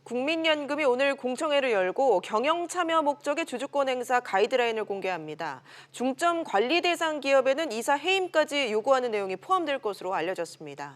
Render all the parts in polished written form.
국민연금이 오늘 공청회를 열고 경영 참여 목적의 주주권 행사 가이드라인을 공개합니다. 중점 관리 대상 기업에는 이사 해임까지 요구하는 내용이 포함될 것으로 알려졌습니다.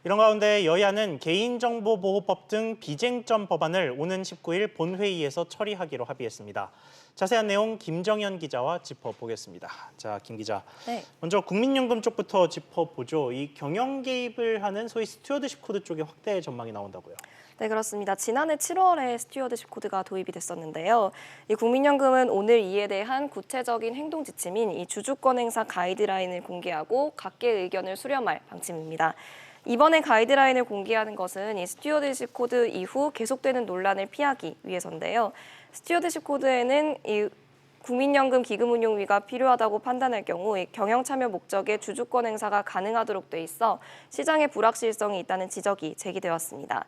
이런 가운데 여야는 개인정보보호법 등 비쟁점 법안을 오는 19일 본회의에서 처리하기로 합의했습니다. 자세한 내용 김정현 기자와 짚어보겠습니다. 자, 김 기자. 네. 먼저 국민연금 쪽부터 짚어보죠. 이 경영 개입을 하는 소위 스튜어드십 코드 쪽에 확대 전망이 나온다고요. 네, 그렇습니다. 지난해 7월에 스튜어드십 코드가 도입이 됐었는데요. 이 국민연금은 오늘 이에 대한 구체적인 행동 지침인 이 주주권 행사 가이드라인을 공개하고 각계의 의견을 수렴할 방침입니다. 이번에 가이드라인을 공개하는 것은 이 스튜어드십 코드 이후 계속되는 논란을 피하기 위해서인데요. 스튜어드십 코드에는 이 국민연금 기금운용위가 필요하다고 판단할 경우 경영 참여 목적의 주주권 행사가 가능하도록 돼 있어 시장의 불확실성이 있다는 지적이 제기되었습니다.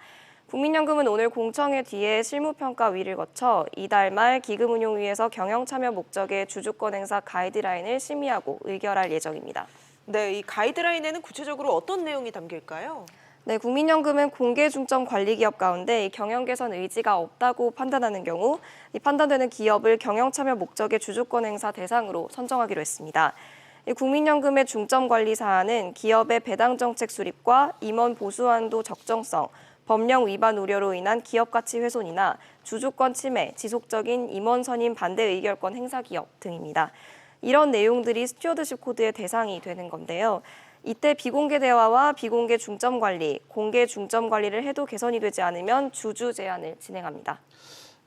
국민연금은 오늘 공청회 뒤에 실무평가위를 거쳐 이달 말 기금운용위에서 경영 참여 목적의 주주권 행사 가이드라인을 심의하고 의결할 예정입니다. 네, 이 가이드라인에는 구체적으로 어떤 내용이 담길까요? 네, 국민연금은 공개 중점 관리 기업 가운데 경영 개선 의지가 없다고 판단하는 경우 판단되는 기업을 경영 참여 목적의 주주권 행사 대상으로 선정하기로 했습니다. 국민연금의 중점 관리 사안은 기업의 배당 정책 수립과 임원 보수 한도 적정성, 법령 위반 우려로 인한 기업 가치 훼손이나 주주권 침해, 지속적인 임원 선임 반대 의결권 행사 기업 등입니다. 이런 내용들이 스튜어드십 코드의 대상이 되는 건데요. 이때 비공개 대화와 비공개 중점 관리, 공개 중점 관리를 해도 개선이 되지 않으면 주주 제한을 진행합니다.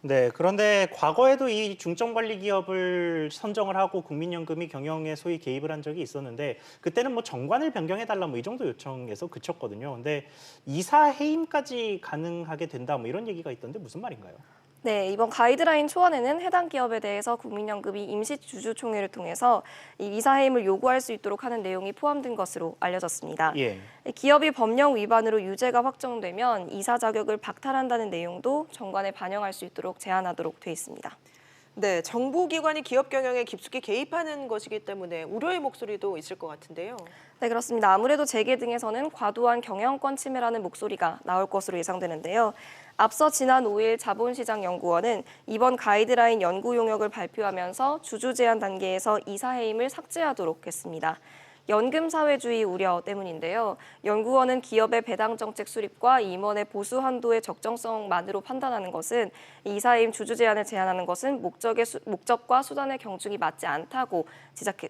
네, 그런데 과거에도 이 중점 관리 기업을 선정을 하고 국민연금이 경영에 소위 개입을 한 적이 있었는데 그때는 뭐 정관을 변경해달라 뭐 이 정도 요청해서 그쳤거든요. 근데 이사 해임까지 가능하게 된다 뭐 이런 얘기가 있던데 무슨 말인가요? 네, 이번 가이드라인 초안에는 해당 기업에 대해서 국민연금이 임시주주총회를 통해서 이 이사해임을 요구할 수 있도록 하는 내용이 포함된 것으로 알려졌습니다. 예. 기업이 법령 위반으로 유죄가 확정되면 이사 자격을 박탈한다는 내용도 정관에 반영할 수 있도록 제한하도록 돼 있습니다. 네, 정보기관이 기업 경영에 깊숙이 개입하는 것이기 때문에 우려의 목소리도 있을 것 같은데요. 네, 그렇습니다. 아무래도 재계 등에서는 과도한 경영권 침해라는 목소리가 나올 것으로 예상되는데요. 앞서 지난 5일 자본시장연구원은 이번 가이드라인 연구 용역을 발표하면서 주주 제한 단계에서 이사해임을 삭제하도록 했습니다. 연금 사회주의 우려 때문인데요. 연구원은 기업의 배당 정책 수립과 임원의 보수 한도의 적정성만으로 판단하는 것은 이사해임 주주 제한을 제한하는 것은 목적과 수단의 경중이 맞지 않다고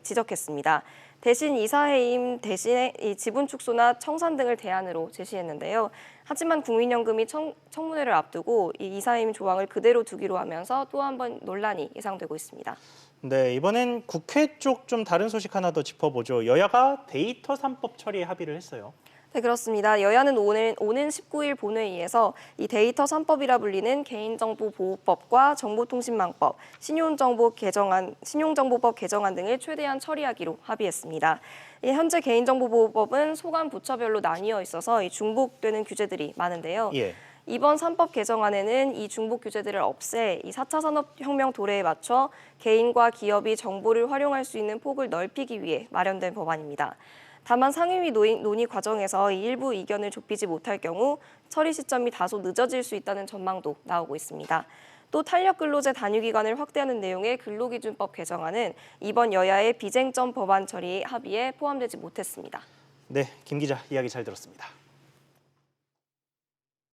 지적했습니다. 대신 이사해임 대신에 이 지분 축소나 청산 등을 대안으로 제시했는데요. 하지만 국민연금이 청문회를 앞두고 이 이사해임 조항을 그대로 두기로 하면서 또 한 번 논란이 예상되고 있습니다. 네, 이번엔 국회 쪽 좀 다른 소식 하나 더 짚어보죠. 여야가 데이터 3법 처리에 합의를 했어요. 네, 그렇습니다. 여야는 오는 19일 본회의에서 이 데이터 3법이라 불리는 개인정보보호법과 정보통신망법, 신용정보법 개정안 등을 최대한 처리하기로 합의했습니다. 현재 개인정보보호법은 소관 부처별로 나뉘어 있어서 중복되는 규제들이 많은데요. 예. 이번 3법 개정안에는 이 중복 규제들을 없애 이 4차 산업혁명 도래에 맞춰 개인과 기업이 정보를 활용할 수 있는 폭을 넓히기 위해 마련된 법안입니다. 다만 상임위 논의 과정에서 일부 의견을 좁히지 못할 경우 처리 시점이 다소 늦어질 수 있다는 전망도 나오고 있습니다. 또 탄력근로제 단위기간을 확대하는 내용의 근로기준법 개정안은 이번 여야의 비쟁점 법안 처리 합의에 포함되지 못했습니다. 네, 김 기자 이야기 잘 들었습니다.